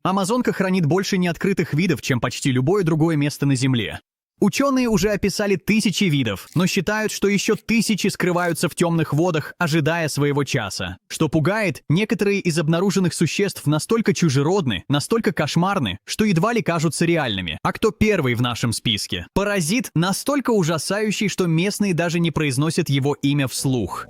Амазонка хранит больше неоткрытых видов, чем почти любое другое место на Земле. Ученые уже описали тысячи видов, но считают, что еще тысячи скрываются в темных водах, ожидая своего часа. Что пугает, некоторые из обнаруженных существ настолько чужеродны, настолько кошмарны, что едва ли кажутся реальными. А кто первый в нашем списке? Паразит настолько ужасающий, что местные даже не произносят его имя вслух.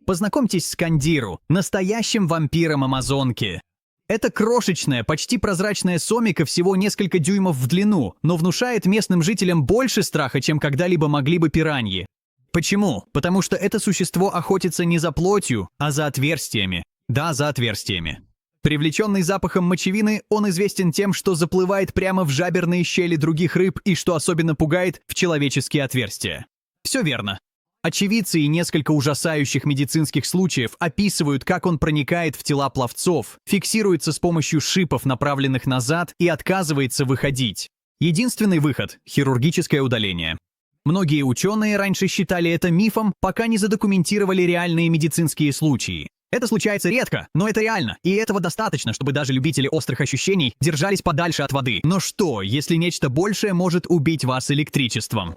Познакомьтесь с Кандиру, настоящим вампиром Амазонки. Это крошечная, почти прозрачная сомика всего несколько дюймов в длину, но внушает местным жителям больше страха, чем когда-либо могли бы пираньи. Почему? Потому что это существо охотится не за плотью, а за отверстиями. Да, за отверстиями. Привлеченный запахом мочевины, он известен тем, что заплывает прямо в жаберные щели других рыб и, что особенно пугает, в человеческие отверстия. Все верно. Очевидцы и несколько ужасающих медицинских случаев описывают, как он проникает в тела пловцов, фиксируется с помощью шипов, направленных назад, и отказывается выходить. Единственный выход – хирургическое удаление. Многие ученые раньше считали это мифом, пока не задокументировали реальные медицинские случаи. Это случается редко, но это реально, и этого достаточно, чтобы даже любители острых ощущений держались подальше от воды. Но что, если нечто большее может убить вас электричеством?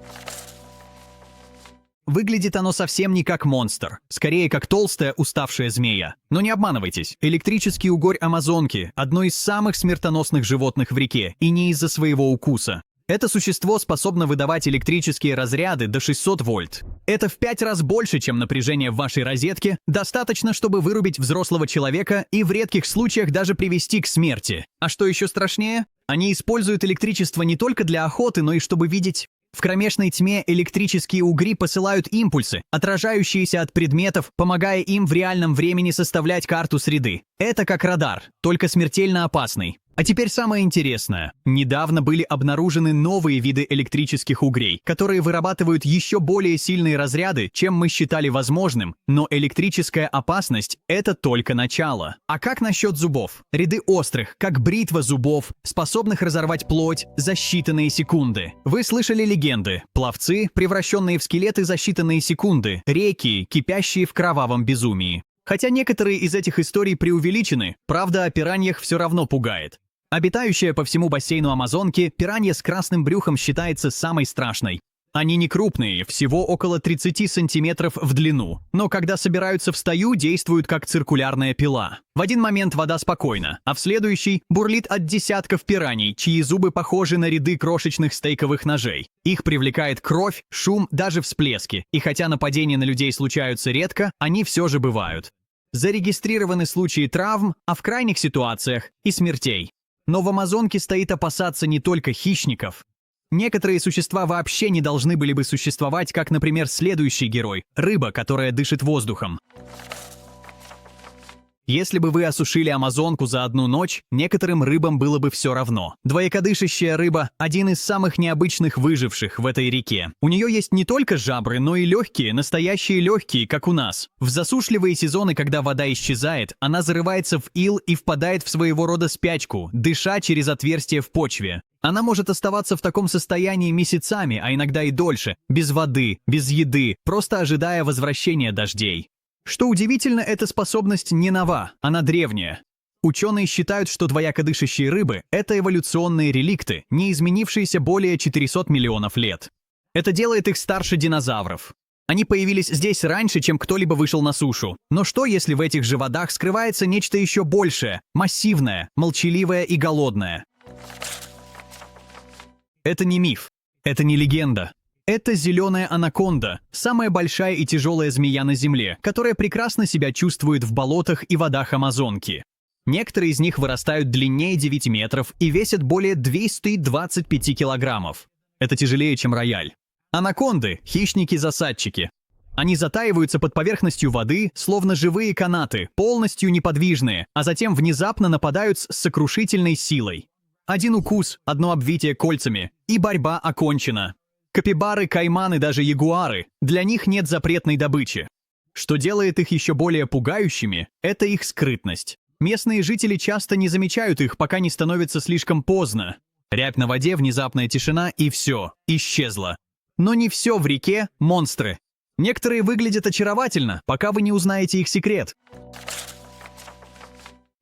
Выглядит оно совсем не как монстр, скорее как толстая, уставшая змея. Но не обманывайтесь, электрический угорь Амазонки – одно из самых смертоносных животных в реке, и не из-за своего укуса. Это существо способно выдавать электрические разряды до 600 вольт. Это в 5 раз больше, чем напряжение в вашей розетке, достаточно, чтобы вырубить взрослого человека и в редких случаях даже привести к смерти. А что еще страшнее? Они используют электричество не только для охоты, но и чтобы видеть. В кромешной тьме электрические угри посылают импульсы, отражающиеся от предметов, помогая им в реальном времени составлять карту среды. Это как радар, только смертельно опасный. А теперь самое интересное. Недавно были обнаружены новые виды электрических угрей, которые вырабатывают еще более сильные разряды, чем мы считали возможным, но электрическая опасность – это только начало. А как насчет зубов? Ряды острых, как бритва зубов, способных разорвать плоть за считанные секунды. Вы слышали легенды. Пловцы, превращенные в скелеты за считанные секунды, реки, кипящие в кровавом безумии. Хотя некоторые из этих историй преувеличены, правда о пираньях все равно пугает. Обитающая по всему бассейну Амазонки, пиранья с красным брюхом считается самой страшной. Они не крупные, всего около 30 сантиметров в длину, но когда собираются в стаю, действуют как циркулярная пила. В один момент вода спокойна, а в следующий бурлит от десятков пираний, чьи зубы похожи на ряды крошечных стейковых ножей. Их привлекает кровь, шум, даже всплески, и хотя нападения на людей случаются редко, они все же бывают. Зарегистрированы случаи травм, а в крайних ситуациях и смертей. Но в Амазонке стоит опасаться не только хищников. Некоторые существа вообще не должны были бы существовать, как, например, следующий герой – рыба, которая дышит воздухом. Если бы вы осушили Амазонку за одну ночь, некоторым рыбам было бы все равно. Двоякодышащая рыба – один из самых необычных выживших в этой реке. У нее есть не только жабры, но и легкие, настоящие легкие, как у нас. В засушливые сезоны, когда вода исчезает, она зарывается в ил и впадает в своего рода спячку, дыша через отверстие в почве. Она может оставаться в таком состоянии месяцами, а иногда и дольше, без воды, без еды, просто ожидая возвращения дождей. Что удивительно, эта способность не нова, она древняя. Ученые считают, что двоякодышащие рыбы – это эволюционные реликты, не изменившиеся более 400 миллионов лет. Это делает их старше динозавров. Они появились здесь раньше, чем кто-либо вышел на сушу. Но что, если в этих же водах скрывается нечто еще большее, массивное, молчаливое и голодное? Это не миф, это не легенда. Это зеленая анаконда, самая большая и тяжелая змея на Земле, которая прекрасно себя чувствует в болотах и водах Амазонки. Некоторые из них вырастают длиннее 9 метров и весят более 225 килограммов. Это тяжелее, чем рояль. Анаконды – хищники-засадчики. Они затаиваются под поверхностью воды, словно живые канаты, полностью неподвижные, а затем внезапно нападают с сокрушительной силой. Один укус, одно обвитие кольцами, и борьба окончена. Капибары, кайманы, даже ягуары – для них нет запретной добычи. Что делает их еще более пугающими – это их скрытность. Местные жители часто не замечают их, пока не становится слишком поздно. Рябь на воде, внезапная тишина и все, исчезло. Но не все в реке – монстры. Некоторые выглядят очаровательно, пока вы не узнаете их секрет.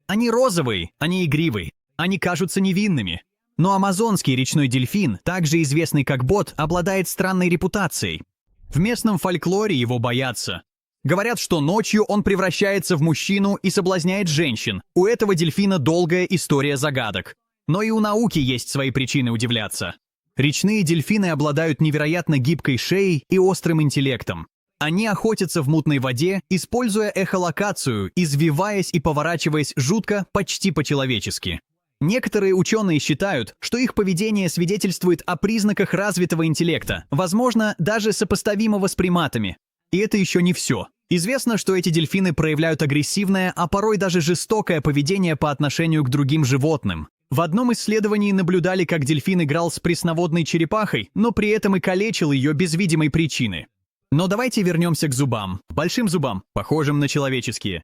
Они розовые, они игривые, они кажутся невинными. Но амазонский речной дельфин, также известный как бот, обладает странной репутацией. В местном фольклоре его боятся. Говорят, что ночью он превращается в мужчину и соблазняет женщин. У этого дельфина долгая история загадок. Но и у науки есть свои причины удивляться. Речные дельфины обладают невероятно гибкой шеей и острым интеллектом. Они охотятся в мутной воде, используя эхолокацию, извиваясь и поворачиваясь жутко, почти по-человечески. Некоторые ученые считают, что их поведение свидетельствует о признаках развитого интеллекта, возможно, даже сопоставимого с приматами. И это еще не все. Известно, что эти дельфины проявляют агрессивное, а порой даже жестокое поведение по отношению к другим животным. В одном исследовании наблюдали, как дельфин играл с пресноводной черепахой, но при этом и калечил ее без видимой причины. Но давайте вернемся к зубам. Большим зубам, похожим на человеческие.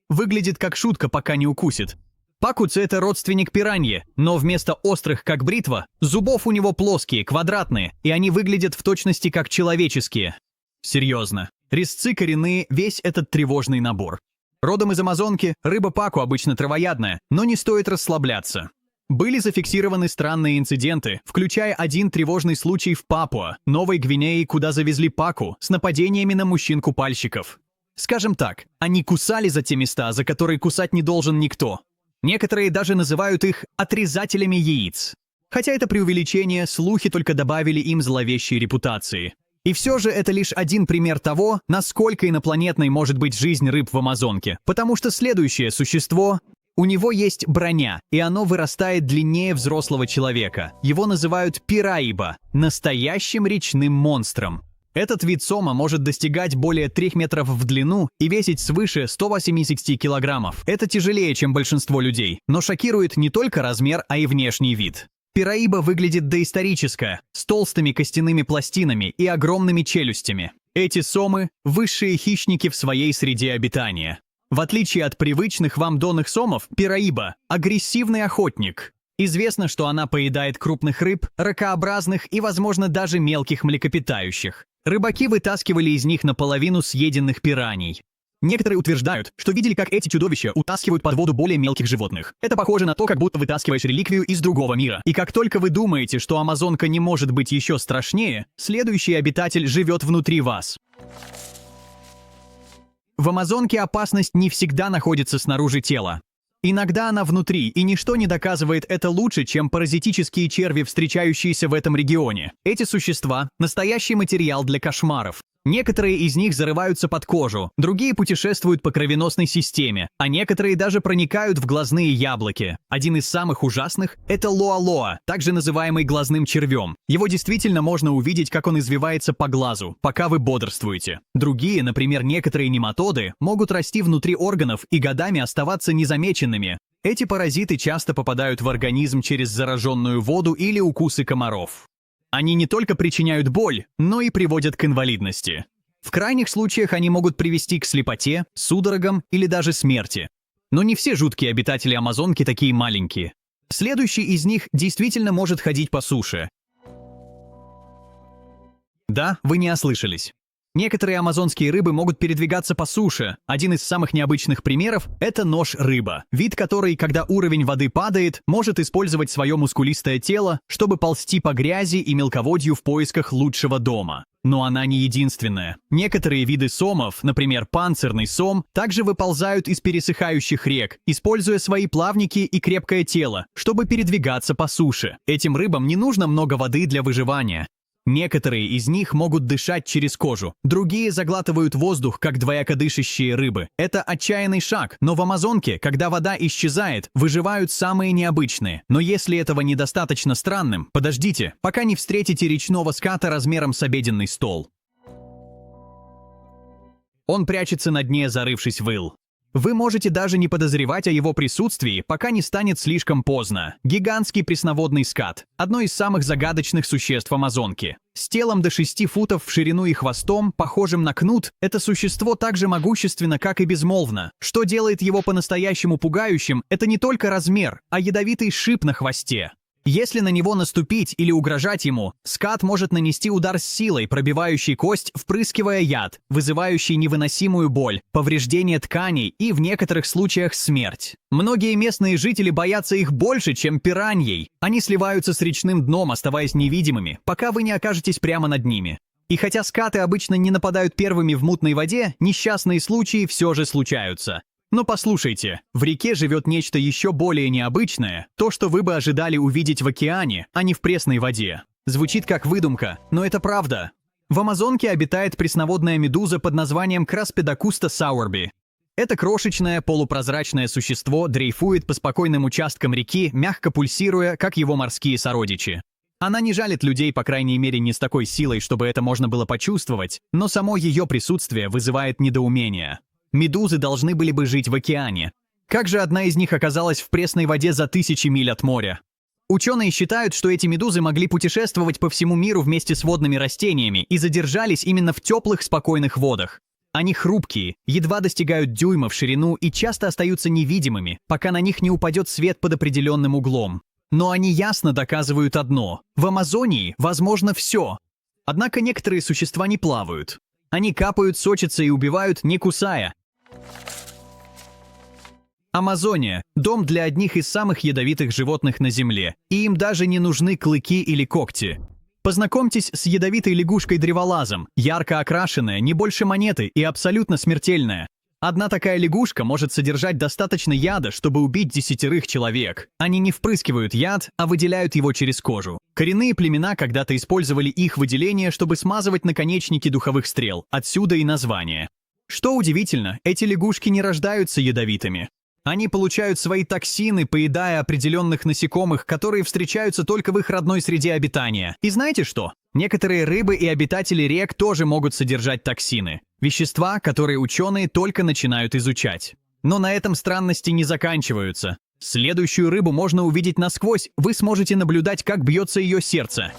Выглядит как шутка, пока не укусит. Пакуци — это родственник пираньи, но вместо острых, как бритва, зубов у него плоские, квадратные, и они выглядят в точности как человеческие. Серьезно. Резцы коренные, весь этот тревожный набор. Родом из Амазонки, рыба паку обычно травоядная, но не стоит расслабляться. Были зафиксированы странные инциденты, включая один тревожный случай в Папуа, Новой Гвинее, куда завезли паку с нападениями на мужчин-купальщиков. Скажем так, они кусали за те места, за которые кусать не должен никто. Некоторые даже называют их отрезателями яиц. Хотя это преувеличение, слухи только добавили им зловещей репутации. И все же это лишь один пример того, насколько инопланетной может быть жизнь рыб в Амазонке, потому что следующее существо, у него есть броня, и оно вырастает длиннее взрослого человека. Его называют пираиба, настоящим речным монстром. Этот вид сома может достигать более 3 метров в длину и весить свыше 180 килограммов. Это тяжелее, чем большинство людей, но шокирует не только размер, а и внешний вид. Пираиба выглядит доисторически, с толстыми костяными пластинами и огромными челюстями. Эти сомы – высшие хищники в своей среде обитания. В отличие от привычных вам донных сомов, пираиба – агрессивный охотник. Известно, что она поедает крупных рыб, ракообразных и, возможно, даже мелких млекопитающих. Рыбаки вытаскивали из них наполовину съеденных пираний. Некоторые утверждают, что видели, как эти чудовища утаскивают под воду более мелких животных. Это похоже на то, как будто вытаскиваешь реликвию из другого мира. И как только вы думаете, что Амазонка не может быть еще страшнее, следующий обитатель живет внутри вас. В Амазонке опасность не всегда находится снаружи тела. Иногда она внутри, и ничто не доказывает это лучше, чем паразитические черви, встречающиеся в этом регионе. Эти существа – настоящий материал для кошмаров. Некоторые из них зарываются под кожу, другие путешествуют по кровеносной системе, а некоторые даже проникают в глазные яблоки. Один из самых ужасных – это лоа-лоа, также называемый глазным червем. Его действительно можно увидеть, как он извивается по глазу, пока вы бодрствуете. Другие, например, некоторые нематоды, могут расти внутри органов и годами оставаться незамеченными. Эти паразиты часто попадают в организм через зараженную воду или укусы комаров. Они не только причиняют боль, но и приводят к инвалидности. В крайних случаях они могут привести к слепоте, судорогам или даже смерти. Но не все жуткие обитатели Амазонки такие маленькие. Следующий из них действительно может ходить по суше. Да, вы не ослышались. Некоторые амазонские рыбы могут передвигаться по суше. Один из самых необычных примеров – это нож-рыба. Вид который, когда уровень воды падает, может использовать свое мускулистое тело, чтобы ползти по грязи и мелководью в поисках лучшего дома. Но она не единственная. Некоторые виды сомов, например, панцирный сом, также выползают из пересыхающих рек, используя свои плавники и крепкое тело, чтобы передвигаться по суше. Этим рыбам не нужно много воды для выживания. Некоторые из них могут дышать через кожу, другие заглатывают воздух, как двоякодышащие рыбы. Это отчаянный шаг, но в Амазонке, когда вода исчезает, выживают самые необычные. Но если этого недостаточно странным, подождите, пока не встретите речного ската размером с обеденный стол. Он прячется на дне, зарывшись в ил. Вы можете даже не подозревать о его присутствии, пока не станет слишком поздно. Гигантский пресноводный скат – одно из самых загадочных существ Амазонки. С телом до 6 футов в ширину и хвостом, похожим на кнут, это существо так же могущественно, как и безмолвно. Что делает его по-настоящему пугающим – это не только размер, а ядовитый шип на хвосте. Если на него наступить или угрожать ему, скат может нанести удар с силой, пробивающий кость, впрыскивая яд, вызывающий невыносимую боль, повреждение тканей и, в некоторых случаях, смерть. Многие местные жители боятся их больше, чем пираньей. Они сливаются с речным дном, оставаясь невидимыми, пока вы не окажетесь прямо над ними. И хотя скаты обычно не нападают первыми в мутной воде, несчастные случаи все же случаются. Но послушайте, в реке живет нечто еще более необычное, то, что вы бы ожидали увидеть в океане, а не в пресной воде. Звучит как выдумка, но это правда. В Амазонке обитает пресноводная медуза под названием Краспедокуста сауэрби. Это крошечное полупрозрачное существо дрейфует по спокойным участкам реки, мягко пульсируя, как его морские сородичи. Она не жалит людей, по крайней мере, не с такой силой, чтобы это можно было почувствовать, но само ее присутствие вызывает недоумение. Медузы должны были бы жить в океане. Как же одна из них оказалась в пресной воде за тысячи миль от моря? Ученые считают, что эти медузы могли путешествовать по всему миру вместе с водными растениями и задержались именно в теплых, спокойных водах. Они хрупкие, едва достигают дюйма в ширину и часто остаются невидимыми, пока на них не упадет свет под определенным углом. Но они ясно доказывают одно – в Амазонии возможно все. Однако некоторые существа не плавают. Они капают, сочатся и убивают, не кусая. Амазония – дом для одних из самых ядовитых животных на Земле, и им даже не нужны клыки или когти. Познакомьтесь с ядовитой лягушкой-древолазом, ярко окрашенная, не больше монеты и абсолютно смертельная. Одна такая лягушка может содержать достаточно яда, чтобы убить 10 человек. Они не впрыскивают яд, а выделяют его через кожу. Коренные племена когда-то использовали их выделение, чтобы смазывать наконечники духовых стрел. Отсюда и название. Что удивительно, эти лягушки не рождаются ядовитыми. Они получают свои токсины, поедая определенных насекомых, которые встречаются только в их родной среде обитания. И знаете что? Некоторые рыбы и обитатели рек тоже могут содержать токсины. Вещества, которые ученые только начинают изучать. Но на этом странности не заканчиваются. Следующую рыбу можно увидеть насквозь, вы сможете наблюдать, как бьется ее сердце.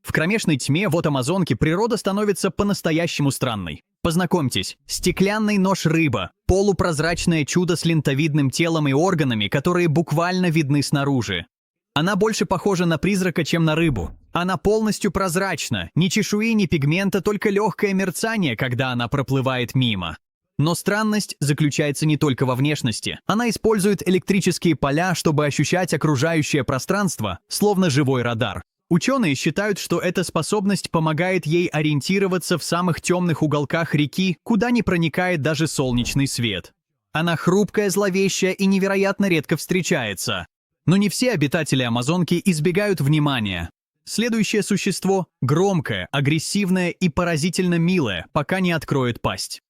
В кромешной тьме вод Амазонки природа становится по-настоящему странной. Познакомьтесь, стеклянный нож-рыба, полупрозрачное чудо с лентовидным телом и органами, которые буквально видны снаружи. Она больше похожа на призрака, чем на рыбу. Она полностью прозрачна, ни чешуи, ни пигмента, только легкое мерцание, когда она проплывает мимо. Но странность заключается не только во внешности. Она использует электрические поля, чтобы ощущать окружающее пространство, словно живой радар. Ученые считают, что эта способность помогает ей ориентироваться в самых темных уголках реки, куда не проникает даже солнечный свет. Она хрупкая, зловещая и невероятно редко встречается. Но не все обитатели Амазонки избегают внимания. Следующее существо – громкое, агрессивное и поразительно милое, пока не откроет пасть.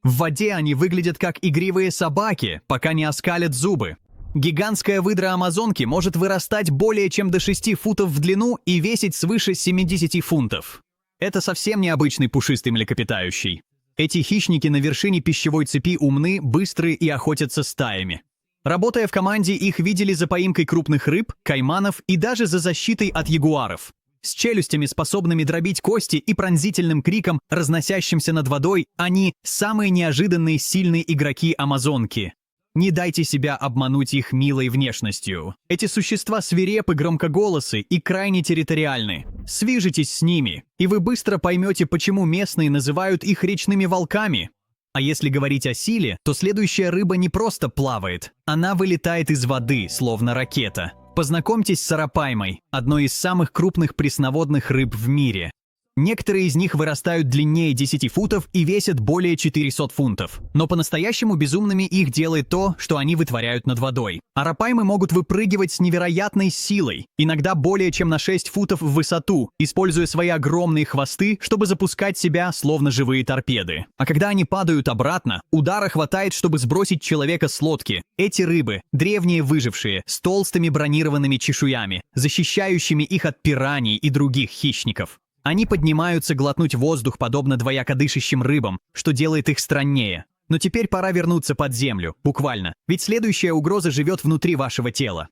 В воде они выглядят как игривые собаки, пока не оскалят зубы. Гигантская выдра Амазонки может вырастать более чем до 6 футов в длину и весить свыше 70 фунтов. Это совсем необычный пушистый млекопитающий. Эти хищники на вершине пищевой цепи умны, быстры и охотятся стаями. Работая в команде, их видели за поимкой крупных рыб, кайманов и даже за защитой от ягуаров. С челюстями, способными дробить кости, и пронзительным криком, разносящимся над водой, они – самые неожиданные сильные игроки Амазонки. Не дайте себя обмануть их милой внешностью. Эти существа свирепы, громкоголосы и крайне территориальны. Свяжитесь с ними, и вы быстро поймете, почему местные называют их речными волками. А если говорить о силе, то следующая рыба не просто плавает. Она вылетает из воды, словно ракета. Познакомьтесь с арапаймой, одной из самых крупных пресноводных рыб в мире. Некоторые из них вырастают длиннее 10 футов и весят более 400 фунтов. Но по-настоящему безумными их делает то, что они вытворяют над водой. Арапаймы могут выпрыгивать с невероятной силой, иногда более чем на 6 футов в высоту, используя свои огромные хвосты, чтобы запускать себя, словно живые торпеды. А когда они падают обратно, удара хватает, чтобы сбросить человека с лодки. Эти рыбы – древние выжившие, с толстыми бронированными чешуями, защищающими их от пираний и других хищников. Они поднимаются глотнуть воздух, подобно двояко дышащим рыбам, что делает их страннее. Но теперь пора вернуться под землю, буквально, ведь следующая угроза живет внутри вашего тела.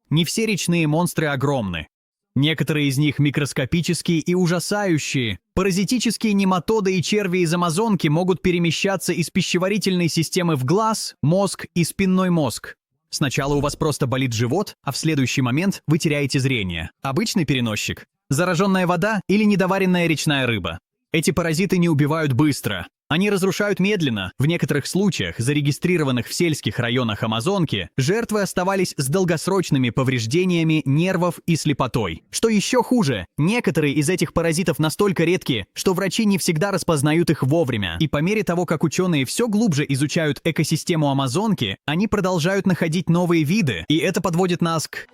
Не все речные монстры огромны. Некоторые из них микроскопические и ужасающие. Паразитические нематоды и черви из Амазонки могут перемещаться из пищеварительной системы в глаз, мозг и спинной мозг. Сначала у вас просто болит живот, а в следующий момент вы теряете зрение. Обычный переносчик. Зараженная вода или недоваренная речная рыба. Эти паразиты не убивают быстро. Они разрушают медленно. В некоторых случаях, зарегистрированных в сельских районах Амазонки, жертвы оставались с долгосрочными повреждениями нервов и слепотой. Что еще хуже, некоторые из этих паразитов настолько редки, что врачи не всегда распознают их вовремя. И по мере того, как ученые все глубже изучают экосистему Амазонки, они продолжают находить новые виды, и это подводит нас к...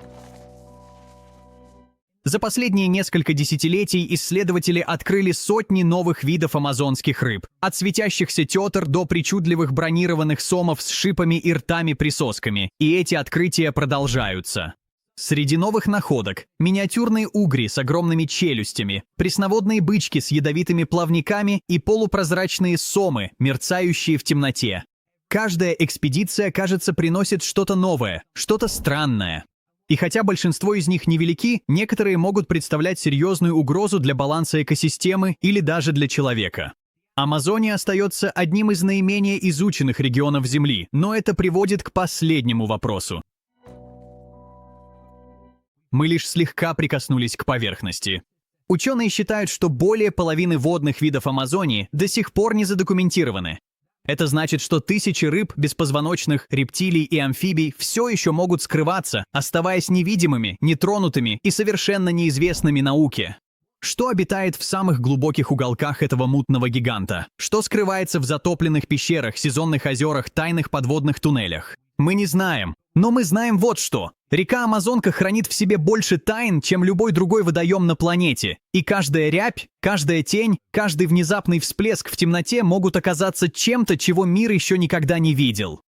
За последние несколько десятилетий исследователи открыли сотни новых видов амазонских рыб. От светящихся тетр до причудливых бронированных сомов с шипами и ртами-присосками. И эти открытия продолжаются. Среди новых находок – миниатюрные угри с огромными челюстями, пресноводные бычки с ядовитыми плавниками и полупрозрачные сомы, мерцающие в темноте. Каждая экспедиция, кажется, приносит что-то новое, что-то странное. И хотя большинство из них невелики, некоторые могут представлять серьезную угрозу для баланса экосистемы или даже для человека. Амазония остается одним из наименее изученных регионов Земли, но это приводит к последнему вопросу. Мы лишь слегка прикоснулись к поверхности. Ученые считают, что более половины водных видов Амазонии до сих пор не задокументированы. Это значит, что тысячи рыб, беспозвоночных, рептилий и амфибий все еще могут скрываться, оставаясь невидимыми, нетронутыми и совершенно неизвестными науке. Что обитает в самых глубоких уголках этого мутного гиганта? Что скрывается в затопленных пещерах, сезонных озерах, тайных подводных туннелях? Мы не знаем. Но мы знаем вот что. Река Амазонка хранит в себе больше тайн, чем любой другой водоем на планете. И каждая рябь, каждая тень, каждый внезапный всплеск в темноте могут оказаться чем-то, чего мир еще никогда не видел.